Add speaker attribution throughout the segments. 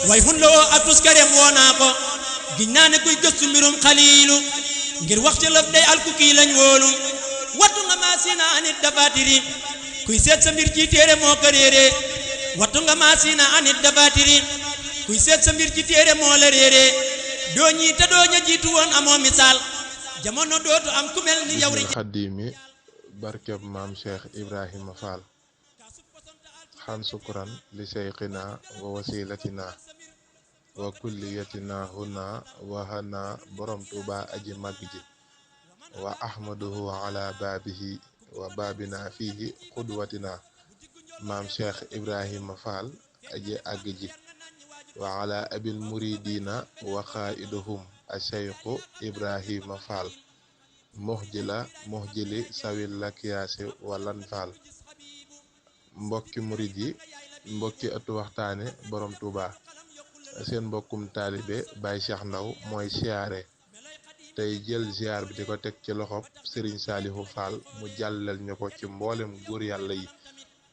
Speaker 1: way hunloo ak tuskarem woonaa ko giñ naa ne kuy gëstu mbirum xaliilu ngir wax ci lëf day alku kii lañ wóolu wattu nga maa siina anit dafaatiri kuy seet sa mbir ci téere moo ko réeree wattu nga maa siina anit dafaatiri kuy seet sa mbir ci téere moo la réeree doo ñii te doo ña jiitu woon amoo misaal jamono dootu am ku mel ni yow ri
Speaker 2: xaddiimi barkeb maam Cheikh Ibrahima Fall xan sukran li seyxina wa wasilatina wa kulliyatina huna wa hana borom tuuba aji màgg ji wa ahmaduhu ala baabihi wa baabina fihi qudwatina maam Cheikh Ibrahima Fall aji àgg ji wa ala abil muridina wa xaiduhum a cheikhu Ibrahima Fall muxjili sawil la kiyaasi walan Fall mbokki murid yi mbokki ëttu waxtaane borom Touba seen mbokkum taalibe Baye Cheikh Ndaw mooy siyaare tey jël ziar bi di ko teg ci loxob Serigne Saliou Fall mu jàllal ñu ko ci mboolem góor yàlla yi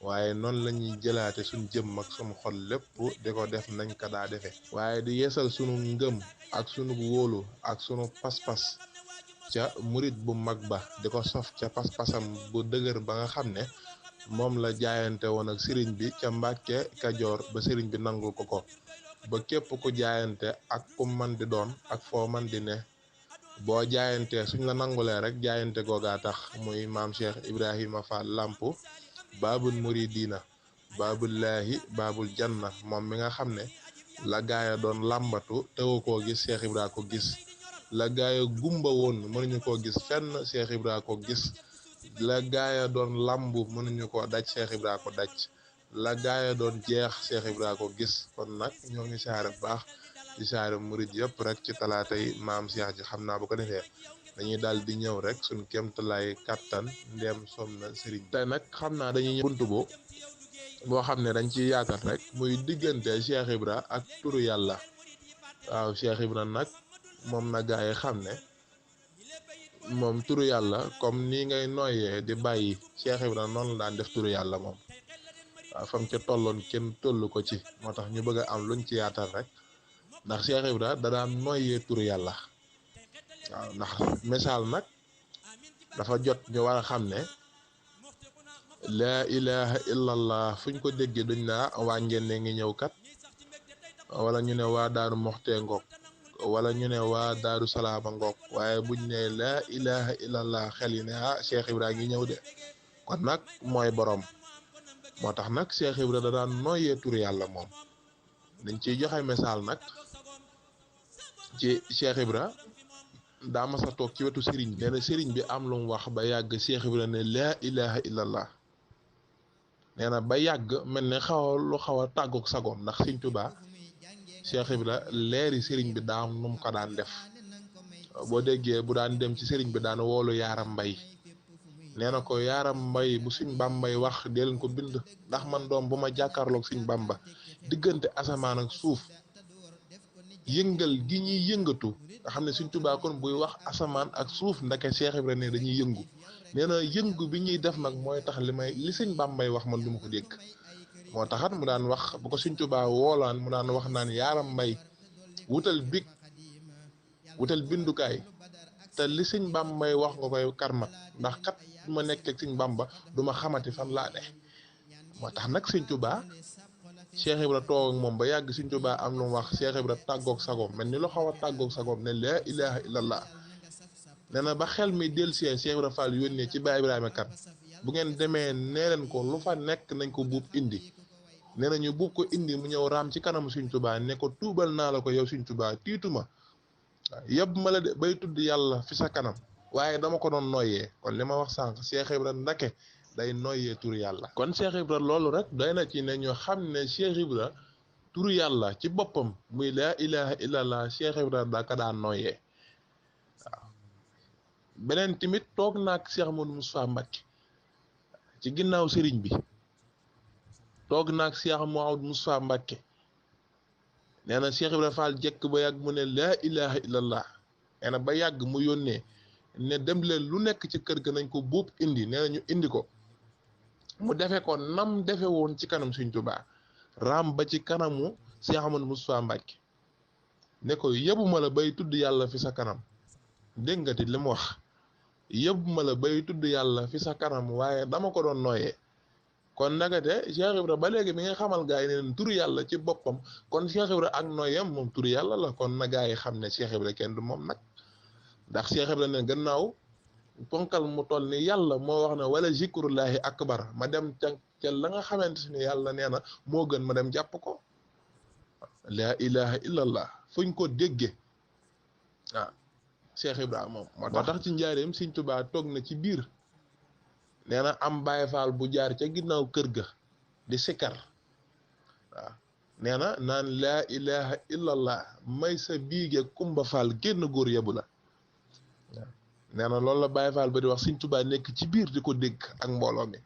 Speaker 2: waaye noonu la ñuy jëlaate suñ jëm ak sunu xol lépp di ko def nañ ko daa defe waaye di yeesal sunu ngëm ak sunu wóolu ak sunu pas-pas ca murid bu mag ba di ko sof ca pas-pasam bu dëgër ba nga xam ne moom la jaayante woon ak sëriñ bi ca Mbàkke Kajoor ba sëriñ bi nangul ko ba képp ku jaayante ak ku man di doon ak foo man di ne boo jaayantee suñ la nangulee rek jaayante googaa tax muy maam Cheikh Ibrahima Fall Lamp baabul muridina baabullaahi baabul janna moom mi nga xam ne la gaaya doon làmbatu tewu koo gis Cheikh Ibra ko gis la gaaya gumba woon mënuñu koo gis fenn Cheikh Ibra ko gis la gaaya doon lambu mënuñu ko daj Cheikh Ibra ko daj la gaaya doon jeex Cheikh Ibra ko gis kon nag ñoo ngi saare bu baax di saare murid yëpp rek ci talaata yi maam Cheikh ji xam naa bu ko defee dañuy daal di ñëw rek suñ kéemtalaay kattan ndem som na sëriñ tey nag xam naa dañuy ñëw buntu boo xam ne dañ ci yaatal rek muy diggante Cheikh Ibra ak turu yàlla waaw Cheikh Ibra nag moom na gaa yi xam ne moom turu yàlla comme ni ngay noyyee di bàyyi Cheikh Ibra noonu la daan def turu yàlla moom waaw fam ca tolloon kenn tollu ko ci moo tax ñu bëgg a am luñ ci yaatal rek ndax Cheikh Ibra da daan noyyee turu yàlla waaw ndax misaal nag dafa jot ñu war a xam ne laa ilaha illallah fuñ ko déggee duñ naa waa ngenne ngi ñëw kat wala ñu ne waa daaru moxtee ngoog wala ñu ne waa daaru salaama ngoog waaye buñ ne laa ilaha illallah xel yi ne Cheikh Ibra ngi ñëw de kon nag mooy borom moo tax nag Cheikh Ibra da daan noyyee tur yàlla moom dañ ciy joxe misaal nag ci Cheikh Ibra daa mas a toog ci wetu sëriñ bi nee na sëriñ bi am lu mu wax ba yàgg Cheikh Ibra ne laa ilaha illallah nee na ba yàgg mel ne xaw a tàggoog sagoom ndax Sëriñ Tuubaa Cheikh Ibra leeri sëriñ bi daa am nu mu ko daan def boo déggee bu daan dem ci sëriñ bi daan woolu yaaram mbay nee na ko yaaram mbay bu Sëriñ Bàmbay wax dee leen ko bind ndax man doom bu ma jàkkaarloog Sëriñ Bàmba diggante asamaan ak suuf yëngal gi ñuy yëngatu nga xam ne Sëriñ Tuubaa kon buy wax asamaan ak suuf ndake Cheikh Ibra ne dañuy yëngu nee na yëngu bi ñuy def nag mooy tax li Sëriñ Bàmbay wax man du ma ko dégg moo taxat mu daan wax bu ko Sëriñ Tuubaa woolaan mu daan wax naan yaaram mbay wutal big wutal bindukaay te li Sëriñ Bàmbay wax nga koy karmat ndax kat du ma nekk ak Sëriñ Bàmba du ma xamati fan laa ne moo tax nag Sëriñ Tuubaa Cheikh Ibra toog ak moom ba yàgg Sëriñ Tuubaa am lu mu wax Cheikh Ibra tàggoog sagoom mel ni lu xaw a tàggoog sagoom ne laa ilaha illallah nee na ba xel mi dellusee Cheikh Ibra Fall yónnee ci Baay Ibrahima kat bu ngeen demee nee leen ko lu fa nekk nañ ko buub indi nee na ñu buub ko indi mu ñëw raam ci kanamu Sëriñ Tuubaa ne ko tuubal naa la ko yow Sëriñ Tuubaa tiituma yëpp ma la de bay tudd yàlla fi sa kanam waaye dama ko doon noyyee kon li ma wax sànq Cheikh Ibra ndake day noyyee turu yàlla kon Cheikh Ibra loolu rek doy na ci ne ñu xam ne Cheikh Ibra turu yàlla ci boppam muy laa ilaha illallah Cheikh Ibra daa ko daan noyyee waaw beneen tamit toog naag Cheikh Modou Moustapha Mbacké ci ginnaaw sëriñ bi toog naag Cheikh Modou Moustapha Mbacké nee na Cheikh Ibra Fall jekk ba yàgg mu ne laa ilaha illallah nee na ba yàgg mu yónnee ne dem leen lu nekk ci kër ga nañ ko buub indi nee na ñu indi ko mu defe ko nam defe woon ci kanam Sëriñ Tuubaa raam ba ci kanamu Cheikh Amadou Moustapha Mbacke ne ko yebuma la bay tudd yàlla fi sa kanam dégg nga ti li mu wax yebuma la bay tudd yàlla fi sa kanam waaye dama ko doon nooyee kon nagate Cheikh Ibra ba léegi mi nga xamal gaa yi ne leen turu yàlla ci boppam kon Cheikh Ibra ak nooyam moom turu yàlla la kon na gaa yi xam ne Cheikh Ibra kenn du moom nag ndax Cheikh Ibra ne gannaaw ponkal mu toll ni yàlla moo wax ne wala zikrullahi akbar ma dem ca la nga xamante ni yàlla nee na moo gën ma dem jàpp ko laa ilaha illallah fuñ ko déggee ah Cheikh Ibra moom moo tax ci njaareem Sëñ Tuubaa toog na ci biir nee na am Baay Faal bu jaar ca ginnaaw kër ga di sikar waaw nee na naan laa ilaha illallah may sa biige Kumba Faal génn góor yebu la waaw nee na loolu la Baay Faal ba di wax Sëñ Tuubaa nekk ci biir di ko dégg ak mbooloo mi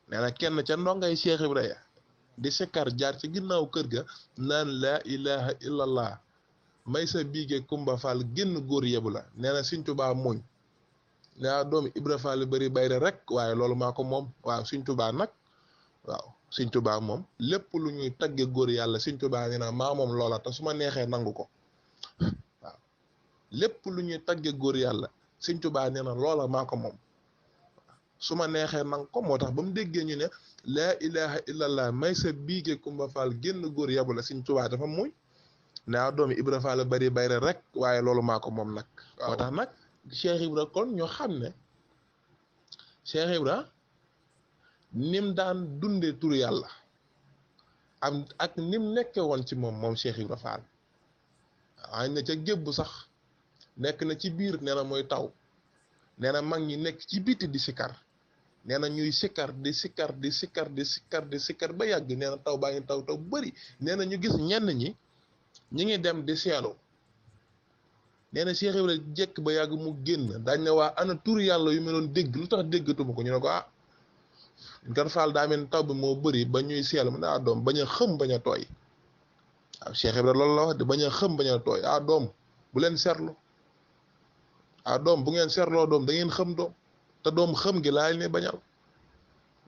Speaker 2: nee na kenn ca ndongay Cheikh Ibra ya di sikar jaar ci ginnaaw kër ga naan laa ilaha illallah may sa biige Kumba Faal génn góor yebu la nee na Sëñ Tuubaa muñ naa doomi Ibra Faal bari bayre rek waaye loolu maa ko moom waaw Sëñ Tuubaa nag waaw Sëñ Tuubaa moom lépp lu ñuy tagge góor yàlla Sëñ Tuubaa nee na maa moom loola te su ma neexee nangu ko waaw lépp lu ñuy tagge góor yàlla Sëñ Tuubaa nee na loola maa ko moom su ma neexee nangu ko moo tax ba mu déggee ñu ne laa ilaha illallah may sa biige Kumba Faal génn góor yabu la Sëñ Tuubaa dafa muñ naa doomi Ibra Faal bari bayre rek waaye loolu maa ko moom nag moo tax nag Cheikh Ibra kon ñoo xam ne Cheikh Ibra nim daan dunde turu yàlla am ak nim nekke woon ci moom Cheikh Ibra Faal waaye na ca gébbu sax nekk na ci biir nee na mooy taw nee na mag ñi nekk ci biti di sikar nee na ñuy sikar di sikar di sikar di sikar di sikar ba yàgg nee na taw baa ngi taw bëri nee na ñu gis ñenn ñi ngi dem di seelu nee na Cheikh Ibra jekk ba yàgg mu génn dañ ne waa ana tur yàlla yu ma doon dégg lu tax déggatuma ko ñu ne ko ah kan Faal daa mel taw bi moo bëri ba ñuy seelu mu ne ah doom bañ a xëm bañ a tooy waaw Cheikh Ibra loolu la wax de bañ a xëm bañ a tooy ah doom bu leen seetlu ah doom bu ngeen seetloo doom da ngeen xam doom te doom xam gi laal ne bañal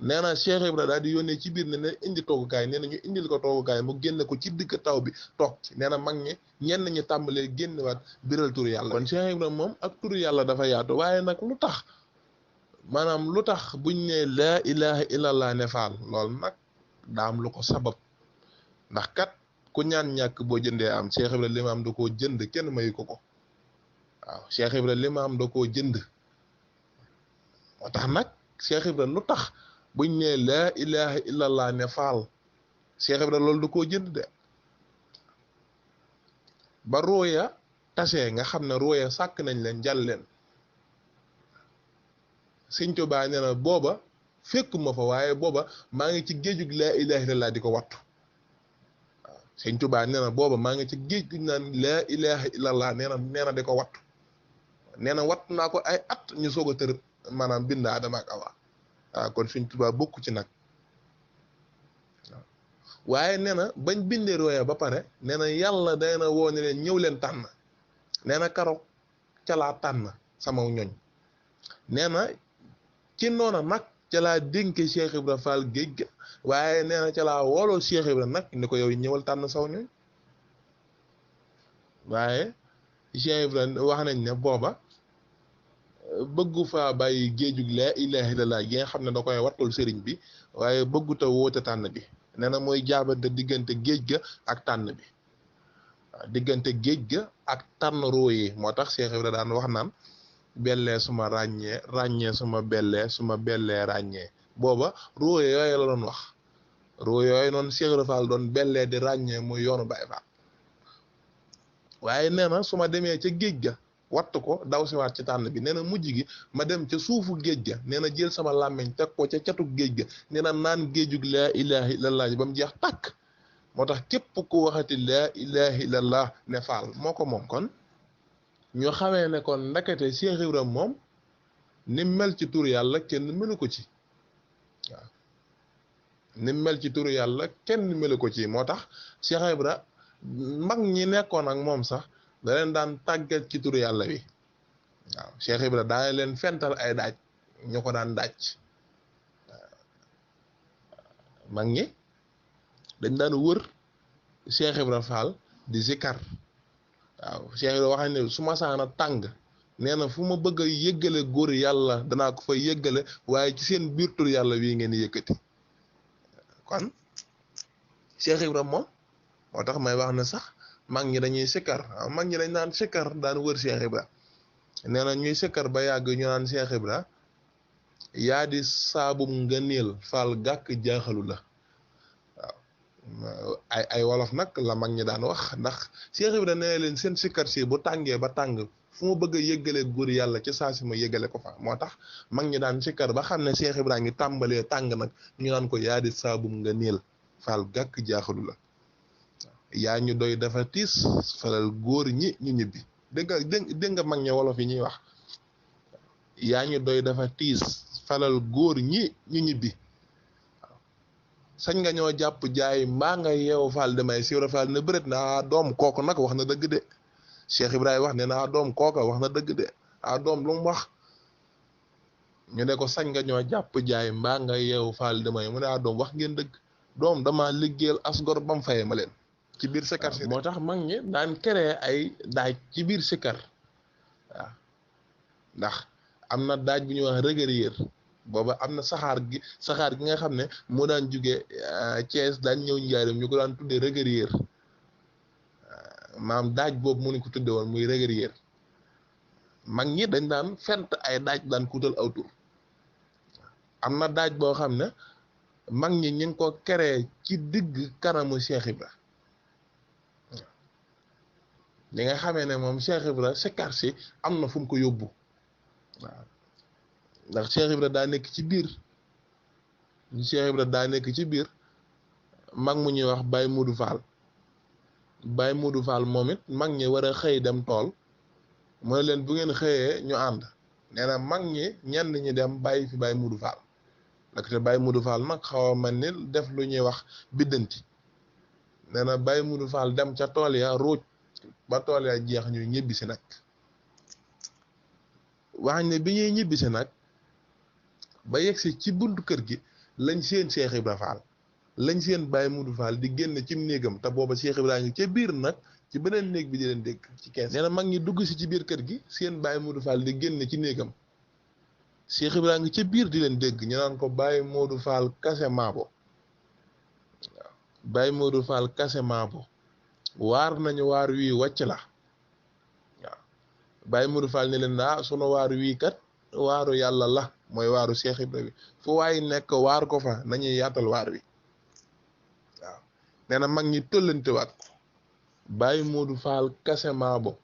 Speaker 2: nee na Cheikh Ibra daal di yónnee ci biir ne ne indi toogukaay nee na ñu indil ko toogukaay mu génne ko ci digg taw bi toog ci nee na mag ñi ñenn ñi tàmbalee génnewaat biral turu yàlla kon Cheikh Ibra moom ak turu yàlla dafa yaatu waaye nag lu tax maanaam lu tax buñ ne laa ilaha illallah ne faal loolu nag daam lu ko sabab ndax kat ku ñaan ñàkk boo jëndee am Cheikh Ibra li ma am da koo jënd kenn mayu ko ko waaw Cheikh Ibra li ma am da koo jënd moo tax nag Cheikh Ibra lu tax buñ ne laa ilaha illallah ne faal Cheikh Ibra loolu da koo jënd de ba rooya tasee nga xam ne rooya sàkk nañ leen jàll leen Sëñ Tuubaa nee na booba fekkuma fa waaye booba maa ngi ci géejug laa ilaha illallah di ko wattu waaw Sëñ Tuubaa nee na booba maa ngi ci géej gu naan laa ilaha illallah nee na di ko wattu nee na wattu naa ko ay at ñu soog a tër maanaam bind Aadama ak Awa waaw kon Sëñ Tuubaa bokku ci nag waaw waaye nee na bañ bindee rooya ba pare nee na yàlla day na woo ne leen ñëw leen tànn nee na karo ca laa tànn sama ñoñ nee na ci noona nag ca laa dénke Cheikh Ibra Fall géej ga waaye nee na ca laa wooloo Cheikh Ibra nag ni ko yow ñëwal tànn saw ñoñ waaye Cheikh Ibra wax nañ ne booba bëggu faa bàyyi géejug laa ilaha illallah gi nga xam ne da koy wattul sëriñ bi waaye bëgguta woote tànn bi nee na mooy jaabante diggante géej ga ak tànn bi waaw diggante géej ga ak tànn rooyi moo tax Cheikh Ibra daan wax naan bellee suma ràññee suma bellee ràññee booba rooye yooyu la doon wax rooye yooyu noonu Cheikh Ibra Fall doon bellee di ràññee muy yoonu Baay Faal waaye nee na su ma demee ca géej ga wattu ko daw siwaat ci tànn bi nee na mujj gi ma dem ca suufu géej ga nee na jël sama làmmiñ teg ko ca catu géej ga nee na naan géejug laa ilaha illallah ba mu jeex tàkk moo tax képp ku waxati laa ilaha illallah ne faal moo ko moom kon ñu xamee ne kon ndakate Cheikh Ibra moom ni mel ci turu yàlla kenn melu ko ci waaw ni mel ci turu yàlla kenn melu ko ci moo tax Cheikh Ibra mag ñi nekkoon ak moom sax da leen daan tàggat ci turu yàlla wi waaw Cheikh Ibra daa leen fental ay daaj ñu ko daan daaj mag ñi dañ daan wër Cheikh Ibra Fall di zikar waaw Cheikh Ibra wax ne su ma saana tàng nee na fu ma bëgg a yëggale góor yàlla danaa ko fa yëggale waaye ci seen biir tur yàlla wii ngeen yëkkati kon Cheikh Ibra moom moo tax may wax ne sax mag ñi dañuy sikkar waaw mag ñi dañ naan sikkar daan wër Cheikh Ibra nee na ñuy sikkar ba yàgg ñu naan Cheikh Ibra yaa di saabum ngëneel Fall gàkk jaaxalu la waaw ay wolof nag la mag ñi daan wax ndax Cheikh Ibra nee leen seen sikkar si bu tàngee ba tàng fu ma bëgg a yëggale góor yàlla ci saa si ma yëggale ko fa moo tax mag ñi daan sikkar ba xam ne Cheikh Ibra ngi tàmbalee tàng nag ñu naan ko yaa di saabum ngëneel Fall gàkk jaaxalu la yaa ñu doy dafa tiis falal góor ñi ñu ñibbi dégg nga mag ñi wolof yi ñuy wax yaa ñu doy dafa tiis falal góor ñi ñu ñibbi sañ nga ñoo jàpp jaay mbaa nga yeewu Fall damay Ibra Fall ne bëreet na doom kooku nag wax na dëgg de Cheikh Ibrahima wax ne naa doom kooka wax na dëgg de doom lu mu wax ñu ne ko sañ nga ñoo jàpp jaay mbaa nga yeewu Fall damay mu ne doom wax ngeen dëgg doom dama liggéeyal asgor bam faye ma leen ci biir sikar si moo tax mag ñi daan créer ay daaj ci biir sikar waaw ndax am na daaj bu ñuy wax rëgërier booba am na saxaar gi nga xam ne moo daan jóge Thiès daan ñëw njaarim ñu ko daan tuddee rëgërier maam daaj boobu mu ni ko tudde woon muy rëgërier mag ñi dañ daan fent ay daaj daan kuutal aw tur am na daaj boo xam ne mag ñi ñu ngi ko créé ci digg kanamu Cheikh Ibra li nga xamee ne moom Cheikh Ibra sikar si am na fu mu ko yóbbu waaw ndax Cheikh Ibra daa nekk ci biir mag mu ñuy wax Baye Modou Fall moom it mag ñi war a xëy dem tool mu ne leen bu ngeen xëyee ñu ànd nee na mag ñi ñenn ñi dem bàyyi fi Baye Modou Fall ndaxte Baye Modou Fall nag xaw a mel ni def lu ñuy wax biddanti nee na Baye Modou Fall dem ca tool ya ruuj ba tool ya jeex ñu ñibbisi nag wax ne bi ñuy ñibbisi nag ba yegsi ci buntu kër gi lañ seen Cheikh Ibra Fall lañ seen Baye Modou Fall di génn cim néegam te booba Cheikh Ibra ngi ca biir nag ci beneen néeg bi di leen dégg ci kees nee na mag ñi dugg si ci biir kër gi seen Baye Modou Fall di génn ci néegam Cheikh Ibra ngi ca biir di leen dégg ñu naan ko Baye Modou Fall kase maabo waaw Baye Modou Fall kase maabo waar nañu waar wii wàcc la waaw Baye Modou Fall ne leen sunu waar wii kat waaru yàlla la mooy waaru Cheikh Ibra bi fu waay nekk waar ko fa nañuy yaatal waar wi waaw nee na mag ñi tollantewaat ko Baye Modou Fall kase maabo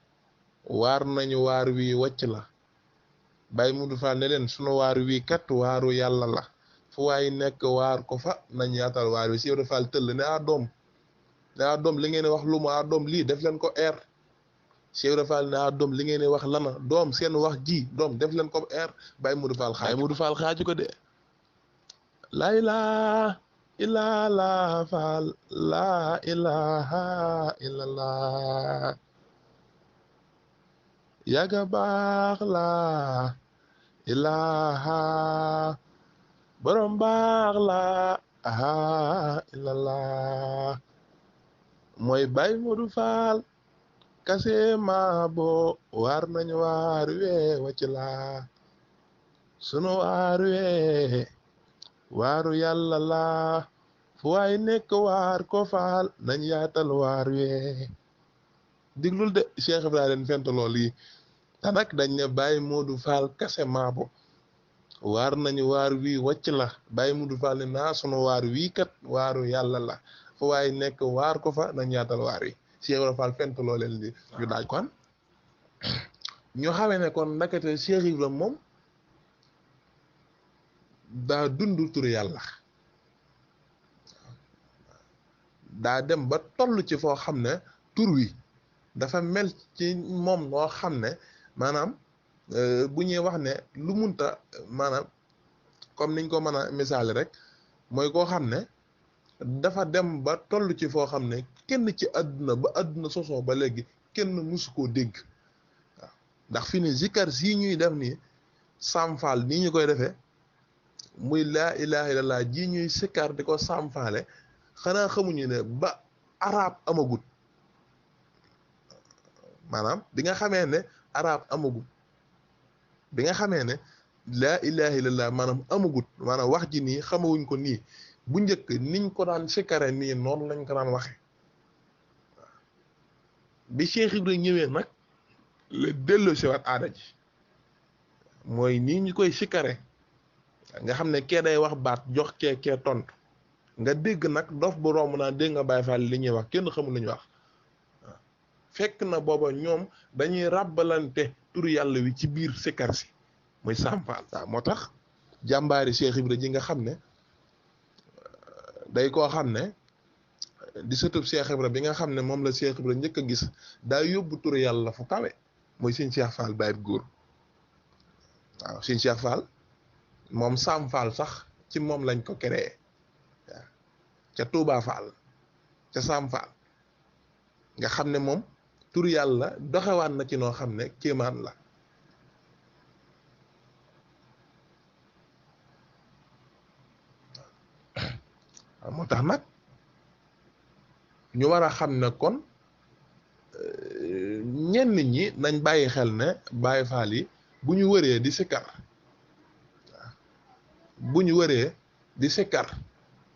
Speaker 2: waar nañu waar wi wàcc la Baye Modou Fall ne leen sunu waar wi kat waaru yàlla la fu waay nekk waar ko fa nañ yaatal waar wi Cheikh Ibra Fall tëll ne doom li ngeen wax lu mu doom lii def leen ko air Cheikh Ibra Fall ne doom li ngeen wax lana doom seen wax ji doom def leen ko air Baye Modou Fall xaaju ko de laa ilaaha illallah Fall laa ilaaha illallah yàgga baax laa ilaaha borom baax laa illallah mooy Baye Modou Fall kase maabo waar nañu waar wee wàcc laa sunu waar wee waaru yàlla laa fu waay nekk waar ko Fall nañ yaatal waar wee diglul de Cheikh Ibrahima leen fent lool yi te nag dañ ne Baye Modou Fall kase maabo waar nañu waar wii wàcc la Baye Modou Fall ne sunu waar wii kat waaru yàlla la fu waay nekk waar ko fa nañ yaatal waar wi Cheikh Ibra Fall fent loo leen di ñu daaj kon ñu xamee ne kon ndakate Cheikh Ibra moom daa dund tur yàlla daa dem ba toll ci foo xam ne tur wi dafa mel ci moom noo xam ne maanaam bu ñuy wax ne lu munta maanaam comme niñ ko mën a misaali rek mooy koo xam ne dafa dem ba toll ci foo xam ne kenn ci àdduna ba àdduna sosoo ba léegi kenn musu koo dégg waaw ndax fi ne zikar sii ñuy def nii samfaal nii ñu koy defee muy laa ilaha illallah ji ñuy sikkar di ko samfaale xanaa xamuñu ne ba arab amagut maanaam bi nga xamee ne arab amagut bi nga xamee ne laa ilaha illallah maanaam amagut maanaam wax ji nii xamawuñ ko nii bu njëkk niñ ko daan sikkare nii noonu lañ ko daan waxe bi Cheikh Ibra ñëwee nag la delloo si waat aada ji mooy nii ñu koy sikkare nga xam ne kee day wax baat jox kee tontu nga dégg nag dof bu romb naa dégg nga Baay Faal li ñuy wax kenn xamul lu ñuy wax fekk na booba ñoom dañuy ràbbalante turu yàlla wi ci biir sikkar si muy sàmpaal waaw moo tax jàmbaari Cheikh Ibra ji nga xam ne day koo xam ne di sëtub Cheikh Ibra bi nga xam ne moom la Cheikh Ibra njëkk a gis daa yóbbu turu yàlla fu kawe muy Sëñ Cheikh Fall Baye góor waaw Sëñ Cheikh Fall moom Sam Fall sax ci moom lañ ko créé waaw ca Touba Fall ca Sam Fall nga xam ne moom turu yàlla doxewaan na ci noo xam ne kéemaan la waaw moo tax nag ñu war a xam ne kon ñenn ñi nañ bàyyi xel ne Baay Faal yi bu ñu wëree di sikkar waaw bu ñu wëree di sikkar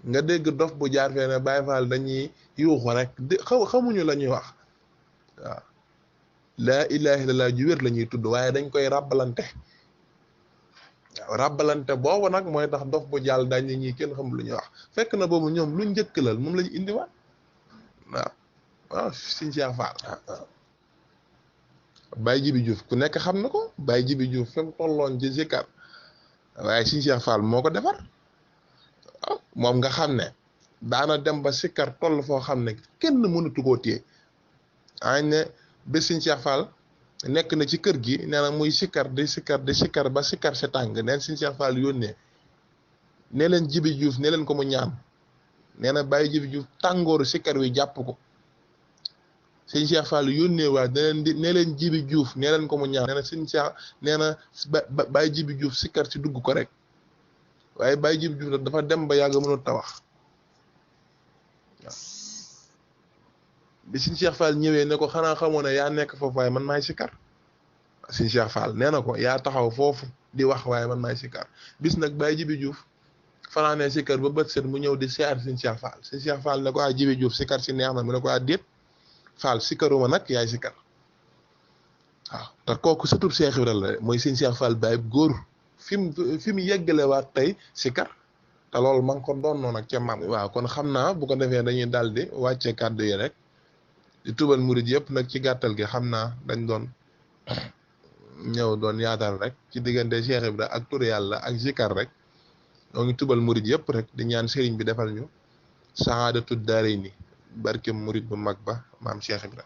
Speaker 2: nga dégg dof bu jaar fee ne Baay Faal dañuy yuuxu rek xamuñu la ñuy wax waaw laa ilaaha illallaah ju wér la ñuy tudd waaye dañ koy ràbbalante waaw ràbbalante boobu nag mooy tax dof bu jàll dañ ñi kenn xamul lu ñuy wax fekk na boobu ñoom lu njëkkalal moom lañu indiwaat waaw waaw Sëñ Cheikh Fall waaw Baye Jibi Diouf ku nekk xam na ko Baye Jibi Diouf fi mu tolloon ci zikar waaye Sëñ Cheikh Fall moo ko defar waaw moom nga xam ne daana dem ba sikkar toll foo xam ne kenn mënatu koo téye añ ne ba Sëñ Cheikh Fall nekk na ci kër gi nee na muy sikkar di sikkar ba sikkar si tàng neen Sëñ Cheikh Fall yónnee ne leen Jibi Diouf ne leen ko mu ñaan nee na Baye Jibi Diouf tàngooru sikkar wi jàpp ko Sëñ Cheikh Fall yónnee waa ne leen Jibi Diouf ne leen ko mu ñaan nee na Sëñ Cheikh nee na Baye Jibi Diouf sikkar si dugg ko rek waaye Baye Jibi Diouf dafa dem ba yàgg mënut a wax waaw bi Sëñ Cheikh Fall ñëwee ne ko xanaa xamoo ne yaa nekk foofu waaye man maay sikkar Sëñ Cheikh Fall nee na ko yaa taxaw foofu di wax waaye man maay sikkar bis nag Baye Jibi Diouf fanaanee sikkar ba bët set mu ñëw di siyaar Sëñ Cheikh Fall Sëñ Cheikh Fall ne ko Jibi Diouf sikkar si neex na mu ne ko déet Fall sikkaruma nag yaay sikkar waaw te kooku sëtub Cheikh Ibra la mooy Sëñ Cheikh Fall Baye góor fi mu yeggale waat tey sikkar te loolu ma ngi ko doon noonu ak ca maam waaw kon xam naa bu ko defee dañuy daldi wàcce kàddu yi rek di tubal murid yëpp nag ci gàttal gi xam naa dañ doon ñëw doon yaatal rek ci diggante Cheikh Ibra ak turu yàlla ak zikar rek ñoo ngi tubal murid yëpp rek di ñaan sëriñ bi defal ñu saadatu daarayni barke murid bu mag ba maam Cheikh Ibra